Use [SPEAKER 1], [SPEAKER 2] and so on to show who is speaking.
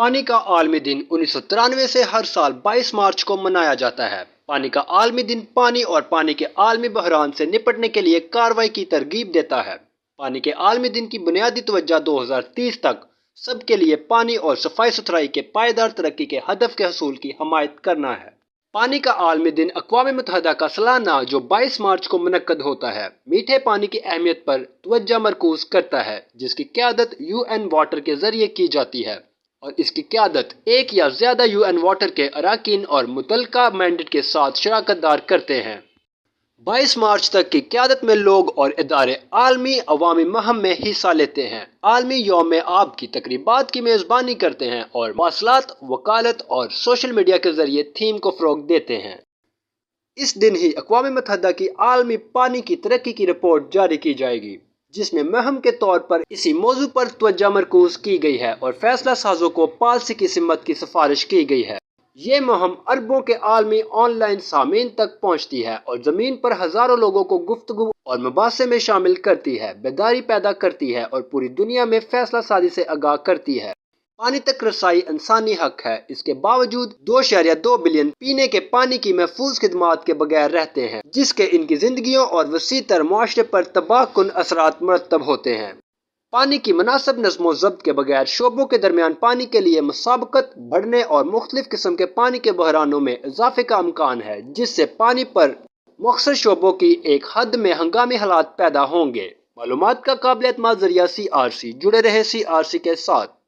[SPEAKER 1] پانی کا عالمی دن 1993 سے ہر سال 22 مارچ کو منایا جاتا ہے۔ پانی کا عالمی دن پانی اور پانی کے عالمی بحران سے نپٹنے کے لیے کارروائی کی ترغیب دیتا ہے۔ پانی کے عالمی دن کی بنیادی توجہ 2030 تک سب کے لیے پانی اور صفائی ستھرائی کے پائیدار ترقی کے ہدف کے حصول کی حمایت کرنا ہے۔ پانی کا عالمی دن اقوام متحدہ کا سالانہ جو 22 مارچ کو منعقد ہوتا ہے، میٹھے پانی کی اہمیت پر توجہ مرکوز کرتا ہے، جس کی قیادت UN واٹر کے ذریعے کی جاتی ہے، اور اس کی قیادت ایک یا زیادہ UN واٹر کے اراکین اور متعلقہ مینڈیٹ کے ساتھ شراکت دار کرتے ہیں۔ 22 مارچ تک کی قیادت میں لوگ اور ادارے عالمی عوامی مہم میں حصہ لیتے ہیں، عالمی یوم آب کی تقریبات کی میزبانی کرتے ہیں اور مواصلات، وکالت اور سوشل میڈیا کے ذریعے تھیم کو فروغ دیتے ہیں۔ اس دن ہی اقوام متحدہ کی عالمی پانی کی ترقی کی رپورٹ جاری کی جائے گی، جس میں مہم کے طور پر اسی موضوع پر توجہ مرکوز کی گئی ہے اور فیصلہ سازوں کو پالیسی کی سمت کی سفارش کی گئی ہے۔ یہ مہم اربوں کے عالمی آن لائن سامعین تک پہنچتی ہے اور زمین پر ہزاروں لوگوں کو گفتگو اور مباحثے میں شامل کرتی ہے، بیداری پیدا کرتی ہے اور پوری دنیا میں فیصلہ سازی سے آگاہ کرتی ہے۔ پانی تک رسائی انسانی حق ہے، اس کے باوجود 2.2 بلین پینے کے پانی کی محفوظ خدمات کے بغیر رہتے ہیں، جس کے ان کی زندگیوں اور وسیع تر معاشرے پر تباہ کن اثرات مرتب ہوتے ہیں۔ پانی کی مناسب نظم و ضبط کے بغیر شعبوں کے درمیان پانی کے لیے مسابقت بڑھنے اور مختلف قسم کے پانی کے بحرانوں میں اضافے کا امکان ہے، جس سے پانی پر مختصر شعبوں کی ایک حد میں ہنگامی حالات پیدا ہوں گے۔ معلومات کا قابل اعتماد ذریعہ CRC، جڑے رہیں CRC کے ساتھ۔